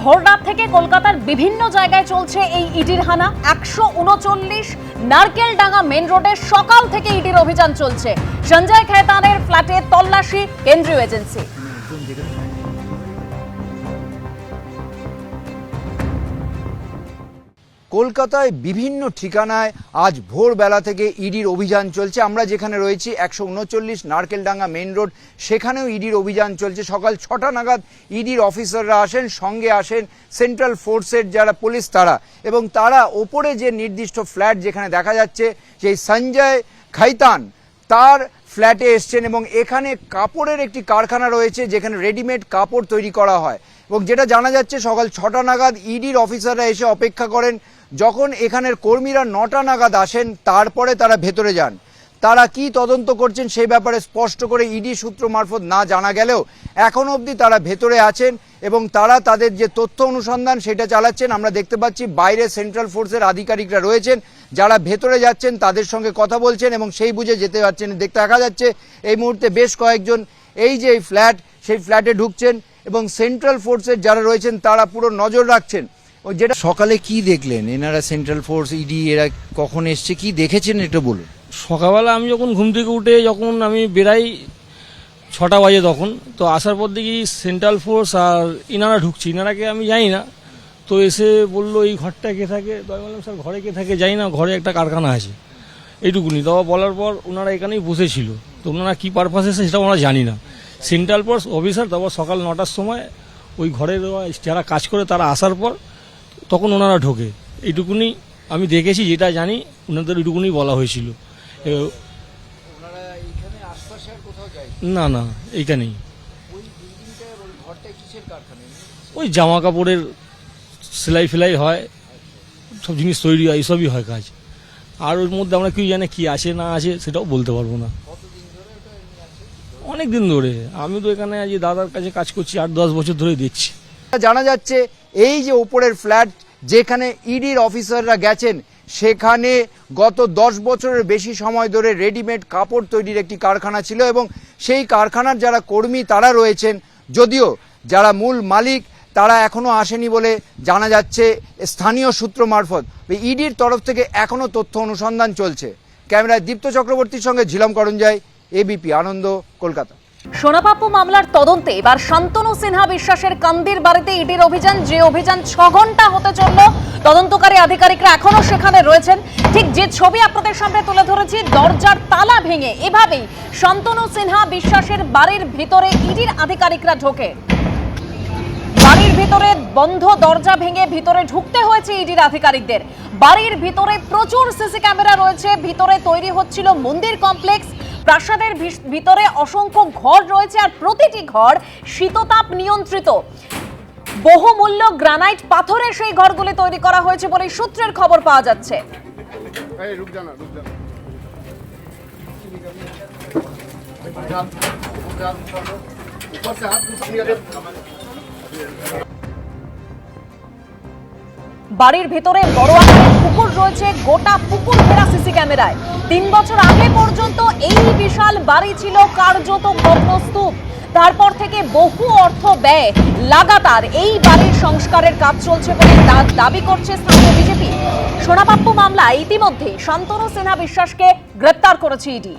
ভোররাত থেকে কলকাতার বিভিন্ন জায়গায় চলছে এই ইডির হানা। 139 নারকেলডাঙ্গা মেন রোডে সকাল থেকে ইডির অভিযান চলছে। সঞ্জয় খেতানের ফ্ল্যাটে তল্লাশি কেন্দ্রীয় এজেন্সি। কলকাতায় বিভিন্ন ঠিকানায় আজ ভোরবেলা থেকে ইডির অভিযান চলছে। আমরা যেখানে রয়েছি 139 নারকেলডাঙ্গা মেন রোড, সেখানেও ইডির অভিযান চলছে। সকাল 6টা নাগাদ ইডির অফিসাররা আসেন, সঙ্গে আসেন সেন্ট্রাল ফোর্সের যারা পুলিশ তারা, এবং তারা ওপরে যে নির্দিষ্ট ফ্ল্যাট যেখানে দেখা যাচ্ছে সেই সঞ্জয় খৈতান তার ফ্ল্যাটে এসছেন, এবং এখানে কাপড়ের একটি কারখানা রয়েছে যেখানে রেডিমেড কাপড় তৈরি করা হয়। এবং যেটা জানা যাচ্ছে সকাল 6টা নাগাদ ইডির অফিসাররা এসে অপেক্ষা করেন। যখন এখানের কর্মীরা 9টা নাগাদ আসেন তারপরে তারা ভেতরে যান। তারা কি তদন্ত করছেন সেই ব্যাপারে স্পষ্ট করে ইডি সূত্র মারফত না জানা গেলেও এখন অবধি তারা ভেতরে আছেন এবং তারা তাদের যে তথ্য অনুসন্ধান সেটা চালাচ্ছেন। আমরা দেখতে পাচ্ছি বাইরে সেন্ট্রাল ফোর্সের আধিকারিকরা রয়েছেন, যারা ভেতরে যাচ্ছেন তাদের সঙ্গে কথা বলছেন এবং সেই বুঝে যেতে পারছেন। দেখতে দেখা যাচ্ছে এই মুহূর্তে বেশ কয়েকজন এই যে ফ্ল্যাট সেই ফ্ল্যাটে ঢুকছেন এবং সেন্ট্রাল ফোর্সের যারা রয়েছেন তারা পুরো নজর রাখছেন। ও যেটা সকালে কি দেখলেন এনারা, সেন্ট্রাল ফোর্স ইডি এরা কখন এসছে, কি দেখেছেন এটা বলুন। সকালবেলা আমি যখন ঘুম থেকে উঠে যখন আমি বেরাই 6টা বাজে, তখন তো আসার পর দেখি সেন্ট্রাল ফোর্স আর ইনারা ঢুকছে। ইনারাকে আমি জানি না, তো এসে বললো এই ঘরটা কে থাকে। তো আমি বললাম স্যার ঘরে কে থাকে জানি না, ঘরে একটা কারখানা আছে, এইটুকুনি। তো বলার পর ওনারা এখানেই বসেছিল, তো ওনারা কী পারপাস এসে সেটা আমরা জানি না। সেন্ট্রাল ফোর্স অফিসার তারপর সকাল 9টার সময় ওই ঘরের যারা কাজ করে তারা আসার পর তখন ওনারা ঢোকে, এইটুকুনি আমি দেখেছি, যেটা জানি ওনাদের এইটুকুনি বলা হয়েছিল। না না এইখানেই ওই জামা কাপড়ের সেলাই ফেলাই হয়, সব জিনিস তৈরি হয়, এইসবই হয় কাজ। আর ওর মধ্যে আমরা কি জানি কি আছে না আছে সেটাও বলতে পারবো না। অনেক দিন ধরে আমি তো এখানে আজ দাদার কাছে কাজ করছি, 8-10 বছর ধরে দেখছি। জানা যাচ্ছে এই যে উপরের ফ্ল্যাট যেখানে ইডির অফিসাররা গেছেন সেখানে গত 10 বছরের বেশি সময় ধরে রেডিমেড কাপড় তৈরির একটি কারখানা ছিল, এবং সেই কারখানার যারা কর্মী তারা রয়েছেন, যদিও যারা মূল মালিক তারা এখনো আসেনি বলে জানা যাচ্ছে স্থানীয় সূত্র মারফত। ইডির তরফ থেকে এখনো তথ্য অনুসন্ধান চলছে। ক্যামেরায় দীপ্ত চক্রবর্তীর সঙ্গে ঝিলম করঞ্জয়, এবিপি আনন্দ, কলকাতা। সোনাপাপ্পু মামলার তদন্তে এবার শান্তনু সিনহা বিশ্বাসের কান্দির বাড়িতে ইডির অভিযান। যে অভিযান 6 ঘন্টা হতে চলল, তদন্তকারী আধিকারিকরা এখনো সেখানে রয়েছেন। ঠিক যে ছবি আপনাদের সামনে তুলে ধরেছি, দরজার তালা ভেঙে এভাবেই শান্তনু সিনহা বিশ্বাসের বাড়ির ভিতরে ইডির আধিকারিকরা ঢোকে। বাড়ির ভিতরে বন্ধ দরজা ভেঙে ভিতরে ঢুকতে হয়েছে ইডির আধিকারিকদের। বাড়ির ভিতরে প্রচুর সিসি ক্যামেরা রয়েছে। ভিতরে তৈরি হচ্ছিল মন্দির কমপ্লেক্স। প্রাসাদের ভিতরে অসংখ্য ঘর রয়েছে, আর প্রতিটি ঘর শীততাপ নিয়ন্ত্রিত। বহুমূল্য গ্রানাইট পাথরের সেই ঘরগুলি তৈরি করা হয়েছে বলে সূত্রের খবর পাওয়া যাচ্ছে। বাড়ির ভেতরে বড় আকারের পুকুর রয়েছে, গোটা পুকুর ঘেরা সিসি ক্যামেরায়। 3 বছর আগে পর্যন্ত এই বিশাল বাড়ি ছিল কার্যত ভগ্নস্তূপ। তারপর থেকে বহু অর্থ ব্যয় লাগাতার এই বাড়ির সংস্কারের কাজ চলছে বলে দাবি করছে স্থানীয় বিজেপি। সোনাপাপ্পু মামলায় ইতিমধ্যে শান্তনু সিনহা বিশ্বাসকে গ্রেপ্তার করেছে ইডি।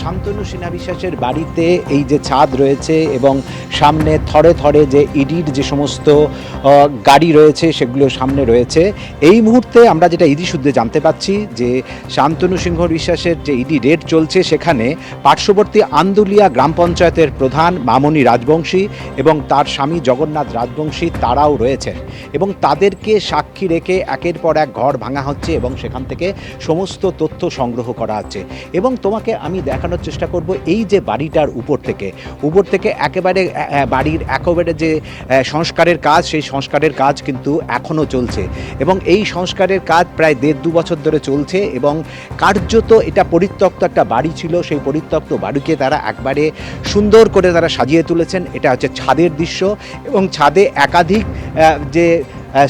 শান্তনু সিনহা বিশ্বাসের বাড়িতে এই যে ছাদ রয়েছে এবং সামনে থরে থরে যে ইডির যে সমস্ত গাড়ি রয়েছে সেগুলো সামনে রয়েছে। এই মুহূর্তে আমরা যেটা ইডি সূত্রে জানতে পাচ্ছি যে শান্তনু সিংহ বিশ্বাসের যে ইডি রেড চলছে, সেখানে পার্শ্ববর্তী আন্দুলিয়া গ্রাম পঞ্চায়েতের প্রধান মামনি রাজবংশী এবং তার স্বামী জগন্নাথ রাজবংশী তারাও রয়েছেন, এবং তাদেরকে সাক্ষী রেখে একের পর এক ঘর ভাঙা হচ্ছে এবং সেখান থেকে সমস্ত তথ্য সংগ্রহ করা হচ্ছে। এবং তোমাকে আমি দেখানোর চেষ্টা করব এই যে বাড়িটার উপর থেকে একেবারে বাড়ির একেবারে যে সংস্কারের কাজ, সেই সংস্কারের কাজ কিন্তু এখনও চলছে, এবং এই সংস্কারের কাজ প্রায় 1.5-2 বছর ধরে চলছে। এবং কার্যত এটা পরিত্যক্ত একটা বাড়ি ছিল, সেই পরিত্যক্ত বাড়িকে তারা একবারে সুন্দর করে তারা সাজিয়ে তুলেছেন। এটা হচ্ছে ছাদের দৃশ্য, এবং ছাদে একাধিক যে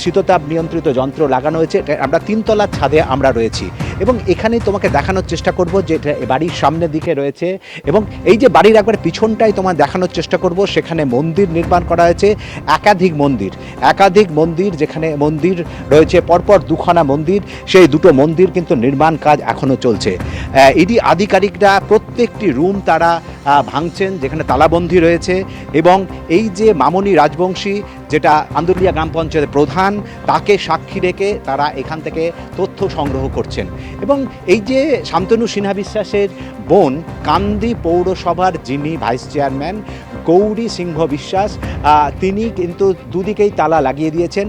শীততাপ নিয়ন্ত্রিত যন্ত্র লাগানো হয়েছে। আমরা 3 তলার ছাদে আমরা রয়েছি। এবং এখানে তোমাকে দেখানোর চেষ্টা করব যে এটা বাড়ির সামনের দিকে রয়েছে এবং এই যে বাড়ির একবার পিছনটাই তোমার দেখানোর চেষ্টা করব, সেখানে মন্দির নির্মাণ করা হয়েছে, একাধিক মন্দির যেখানে মন্দির রয়েছে পরপর দুখানা মন্দির, সেই দুটো মন্দির কিন্তু নির্মাণ কাজ এখনও চলছে। ইডি আধিকারিকরা প্রত্যেকটি রুম তারা ভাঙছেন যেখানে তালাবন্ধি রয়েছে এবং এই যে মামনি রাজবংশী যেটা আন্দুলিয়া গ্রাম পঞ্চায়েতের প্রধান, তাকে সাক্ষী রেখে তারা এখান থেকে তথ্য সংগ্রহ করছেন। এবং এই যে শান্তনু সিনহা বিশ্বাসের বোন কান্দি পৌরসভার যিনি ভাইস চেয়ারম্যান গৌরী সিংহ বিশ্বাস, তিনি কিন্তু দুদিকেই তালা লাগিয়ে দিয়েছেন।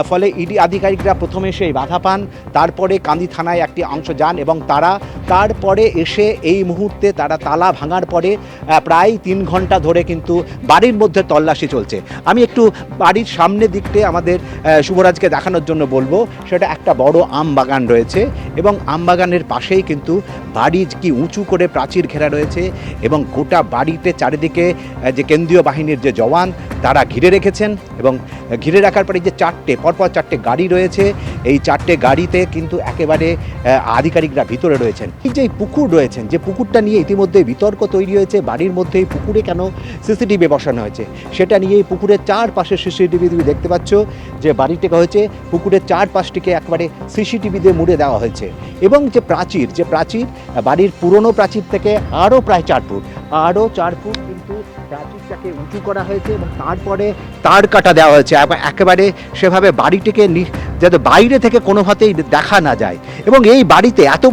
ফলে ইডি আধিকারিকরা প্রথমে সেই বাধা পান, তারপরে কান্দি থানায় একটি অংশ যান এবং তারপরে এসে এই মুহূর্তে তারা তালা ভাঙার পরে প্রায় 3 ঘন্টা ধরে কিন্তু বাড়ির মধ্যে তল্লাশি চলছে। আমি একটু বাড়ির সামনের দিকতে আমাদের শুভরাজকে দেখানোর জন্য বলবো। সেটা একটা বড় আম বাগান রয়েছে এবং আম বাগানের পাশেই কিন্তু বাড়ি কি উঁচু করে প্রাচীর ঘেরা রয়েছে এবং গোটা বাড়িতে চারিদিকে যে কেন্দ্রীয় বাহিনীর যে জওয়ান তারা ঘিরে রেখেছেন এবং ঘিরে রাখার পরে যে পরপর চারটে গাড়ি রয়েছে, এই 4টে গাড়িতে কিন্তু একেবারে আধিকারিকরা ভিতরে রয়েছেন। এই যে পুকুর রয়েছেন, যে পুকুরটা নিয়ে ইতিমধ্যে বিতর্ক তৈরি হয়েছে, বাড়ির মধ্যে এই পুকুরে কেন সিসিটিভি বসানো হয়েছে সেটা নিয়ে এই পুকুরের চারপাশে সিসিটিভি তুমি দেখতে পাচ্ছ যে বাড়িটিকে হয়েছে পুকুরের চারপাশটিকে একবারে সিসিটিভি দিয়ে মুড়ে দেওয়া হয়েছে। এবং যে প্রাচীর বাড়ির পুরনো প্রাচীর থেকে আরও প্রায় 4 ফুট কিন্তু প্রাচীরটাকে উঁচু করা হয়েছে এবং তারপরে তার কাটা দেওয়া হয়েছে একেবারে সেভাবে বাড়িটিকে যাতে বাইরে থেকে কোনোভাবেই দেখা না যায়। এবং এই বাড়িতে এত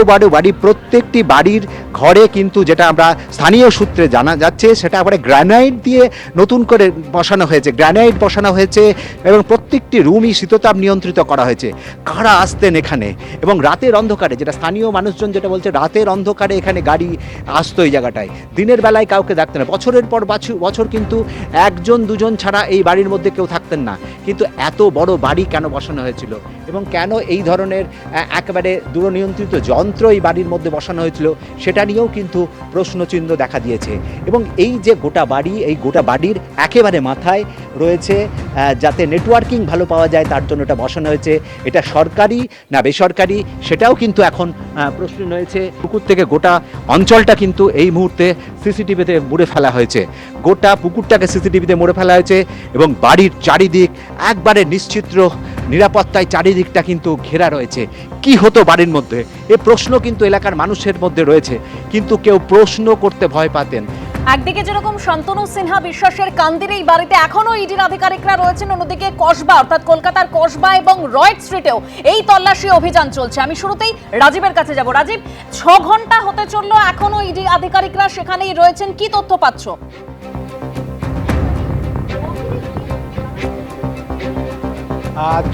বড় বাড়ি প্রত্যেকটি বাড়ির ঘরে কিন্তু যেটা আমরা স্থানীয় সূত্রে জানা যাচ্ছে সেটা আবার গ্রানাইট দিয়ে নতুন করে বসানো হয়েছে এবং প্রত্যেকটি রুমই শীততাপ নিয়ন্ত্রিত করা হয়েছে। কারা আসতেন এখানে এবং রাতের অন্ধকারে, যেটা স্থানীয় মানুষজন যেটা বলছে, রাতের অন্ধকারে এখানে গাড়ি আসতো এই জায়গাটায়, দিনের বেলায় কাউকে দেখতে না। বছরের পর বছর কিন্তু 1-2 ছাড়া এই বাড়ির মধ্যে কেউ থাকতেন না, কিন্তু এত বড় বাড়ি কেন বসানো হয়েছিল এবং কেন এই ধরনের একেবারে দূরনিয়ন্ত্রিত যন্ত্র এই বাড়ির মধ্যে বসানো হয়েছিল সেটা নিয়েও কিন্তু প্রশ্নচিহ্ন দেখা দিয়েছে। এবং এই যে গোটা বাড়ির একেবারে মাথায় রয়েছে যাতে নেটওয়ার্কিং ভালো পাওয়া যায় তার জন্য এটা বসানো হয়েছে। এটা সরকারি না বেসরকারি সেটাও কিন্তু এখন প্রশ্ন রয়েছে। পুকুর থেকে গোটা অঞ্চলটা কিন্তু এই মুহূর্তে সিসিটিভিতে মুড়ে ফেলা হয়েছে, গোটা পুকুরটাকে সিসিটিভিতে মুড়ে ফেলা হয়েছে এবং বাড়ির চারিদিক একবারে নিশ্চিত্র নিরাপত্তায় চারিদিকটা কিন্তু ঘেরা রয়েছে। কি হতো বাড়ির মধ্যে, এ প্রশ্ন কিন্তু এলাকার মানুষের মধ্যে রয়েছে, কিন্তু কেউ প্রশ্ন করতে ভয় পাতেন। একদিকে যেরকম শান্তনু সিনহা বিশ্বাসের কান্দির এই বাড়িতে এখনো ইডির আধিকারিকরা রয়েছেন, অন্যদিকে কসবা অর্থাৎ কলকাতার কসবা এবং রয়েট স্ট্রিটেও এই তল্লাশি অভিযান চলছে। আমি শুরুতেই রাজীবের কাছে যাব। রাজীব, 6 ঘন্টা হতে চললো, এখনো ইডি আধিকারিকরা সেখানেই রয়েছেন, কি তথ্য পাচ্ছ?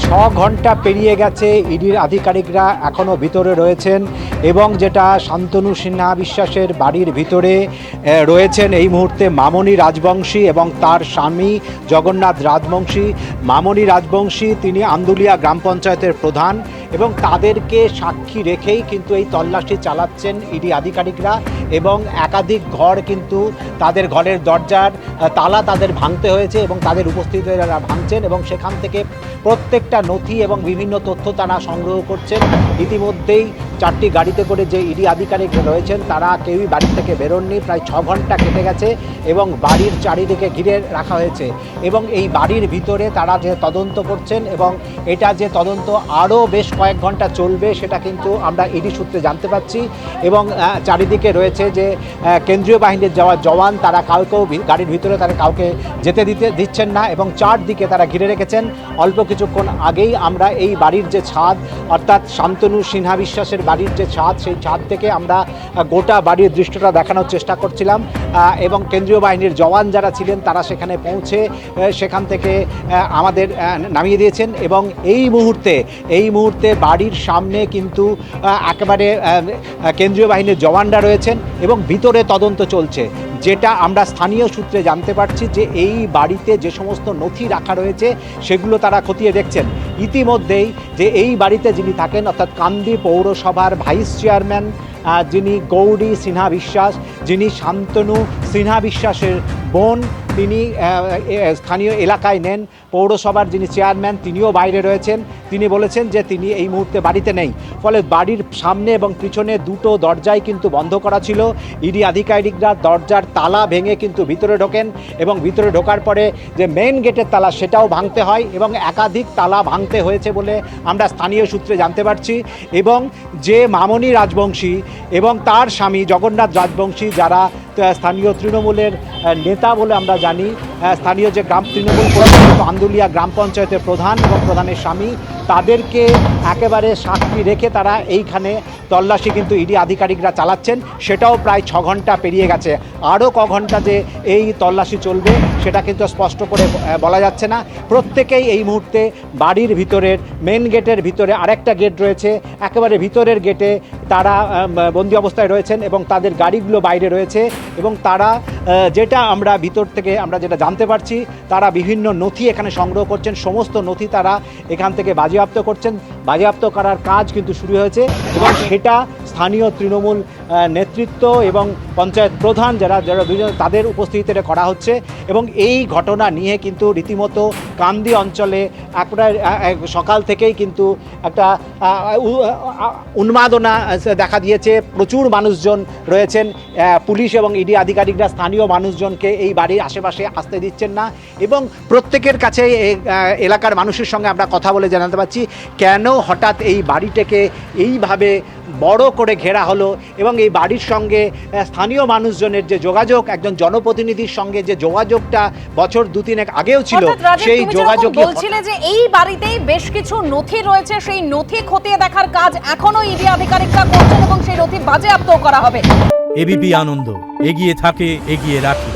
6 ঘন্টা পেরিয়ে গেছে, ইডির আধিকারিকরা এখনও ভিতরে রয়েছেন এবং যেটা শান্তনু সিনহা বিশ্বাসের বাড়ির ভিতরে রয়েছেন এই মুহূর্তে মামনি রাজবংশী এবং তার স্বামী জগন্নাথ রাজবংশী। মামনি রাজবংশী তিনি আন্দুলিয়া গ্রাম পঞ্চায়েতের প্রধান এবং তাদেরকে সাক্ষী রেখেই কিন্তু এই তল্লাশি চালাচ্ছেন ইডি আধিকারিকরা এবং একাধিক ঘর কিন্তু তাদের ঘরের দরজার তালা তাদের ভাঙতে হয়েছে এবং তাদের উপস্থিতিতে তারা ভাঙছেন এবং সেখান থেকে প্রত্যেকটা নথি এবং বিভিন্ন তথ্য তারা সংগ্রহ করছেন। ইতিমধ্যেই 4টি গাড়িতে করে যে ইডি আধিকারিক রয়েছেন তারা কেউই বাড়ি থেকে বেরোননি, প্রায় 6 ঘন্টা কেটে গেছে এবং বাড়ির চারিদিকে ঘিরে রাখা হয়েছে এবং এই বাড়ির ভিতরে তারা যে তদন্ত করছেন এবং এটা যে তদন্ত আরও বেশ কয়েক ঘন্টা চলবে সেটা কিন্তু আমরা ইডি সূত্রে জানতে পাচ্ছি। এবং চারিদিকে রয়েছে যে কেন্দ্রীয় বাহিনীর জওয়ান, তারা কাউকেও গাড়ির ভিতরে তারা কাউকে যেতে দিচ্ছেন না এবং চারদিকে তারা ঘিরে রেখেছেন। অল্প কিছুক্ষণ আগেই আমরা এই বাড়ির যে ছাদ অর্থাৎ শান্তনু সিনহা বিশ্বাসের বাড়ির যে ছাদ, সেই ছাদ থেকে আমরা গোটা বাড়ির দৃশ্যটা দেখানোর চেষ্টা করছিলাম এবং কেন্দ্রীয় বাহিনীর জওয়ান যারা ছিলেন তারা সেখানে পৌঁছে সেখান থেকে আমাদের নামিয়ে দিয়েছেন এবং এই মুহূর্তে বাড়ির সামনে কিন্তু একেবারে কেন্দ্রীয় বাহিনীর জওয়ানরা রয়েছেন এবং ভিতরে তদন্ত চলছে। যেটা আমরা স্থানীয় সূত্রে জানতে পারছি যে এই বাড়িতে যে সমস্ত নথি রাখা রয়েছে সেগুলো তারা খতিয়ে দেখছেন। ইতিমধ্যেই যে এই বাড়িতে যিনি থাকেন অর্থাৎ কান্দি পৌরসভার ভাইস চেয়ারম্যান যিনি গৌরী সিনহা বিশ্বাস, যিনি শান্তনু সিনহা বিশ্বাসের বোন, তিনি স্থানীয় এলাকায় নেন, পৌরসভার যিনি চেয়ারম্যান তিনিও বাইরে রয়েছেন। তিনি বলেছেন যে তিনি এই মুহূর্তে বাড়িতে নেই, ফলে বাড়ির সামনে এবং পিছনে দুটো দরজাই কিন্তু বন্ধ করা ছিল। ইডি আধিকারিকরা দরজার তালা ভেঙে কিন্তু ভিতরে ঢোকেন এবং ভিতরে ঢোকার পরে যে মেইন গেটের তালা সেটাও ভাঙতে হয় এবং একাধিক তালা ভাঙতে হয়েছে বলে আমরা স্থানীয় সূত্রে জানতে পারছি। এবং যে মামনি রাজবংশী এবং তার স্বামী জগন্নাথ রাজবংশী, যারা স্থানীয় তৃণমূলের নেতা বলে আমরা জানি, স্থানীয় যে গ্রাম তৃণমূল পরিচালিত আন্দুলিয়া গ্রাম পঞ্চায়েতের প্রধান এবং প্রধানের স্বামী, তাদেরকে একেবারে সাক্ষী রেখে তারা এইখানে তল্লাশি কিন্তু ইডি আধিকারিকরা চালাচ্ছেন। সেটাও প্রায় 6 ঘন্টা পেরিয়ে গেছে। আরও ক ঘন্টা যে এই তল্লাশি চলবে সেটা কিন্তু স্পষ্ট করে বলা যাচ্ছে না। প্রত্যেকেই এই মুহূর্তে বাড়ির ভিতরের মেন গেটের ভিতরে আরেকটা গেট রয়েছে, একেবারে ভিতরের গেটে তারা বন্দি অবস্থায় রয়েছেন এবং তাদের গাড়িগুলো বাইরে রয়েছে। এবং তারা যেটা আমরা ভিতর থেকে আমরা যেটা জানতে পারছি, তারা বিভিন্ন নথি এখানে সংগ্রহ করছেন। সমস্ত নথি তারা এখান থেকে বাজেয়াপ্ত করছেন। বাজেয়াপ্ত করার কাজ কিন্তু শুরু হয়েছে এবং সেটা স্থানীয় তৃণমূল নেতৃত্ব এবং পঞ্চায়েত প্রধান যারা দুজন তাদের উপস্থিতিতে করা হচ্ছে। এবং এই ঘটনা নিয়ে কিন্তু রীতিমতো কান্দি অঞ্চলে সকাল থেকেই কিন্তু একটা উন্মাদনা দেখা দিয়েছে। প্রচুর মানুষজন রয়েছেন। পুলিশ এবং ইডি আধিকারিকরা স্থানীয় মানুষজনকে এই বাড়ির আশেপাশে আসতে দিচ্ছেন না এবং প্রত্যেকের কাছে এলাকার মানুষের সঙ্গে আমরা কথা বলে জানাতে পারছি কেন হঠাৎ এই বাড়িটাকে এইভাবে বড় করে ঘেরা হলো এবং এই বাড়ির সঙ্গে স্থানীয় মানুষজনের যে যোগাযোগ, একজন জনপ্রতিনিধির সঙ্গে যে যোগাযোগটা বছর 2-3 আগেও ছিল, সেই যোগাযোগ বলছিলে যে এই বাড়িতেই বেশ কিছু নথি রয়েছে, সেই নথি খতিয়ে দেখার কাজ এখনো ইডি আধিকারিকরা করছেন এবং সেই নথি বাজেয়াপ্ত করা হবে। এবিপি আনন্দ এগিয়ে থাকে, এগিয়ে রাখে।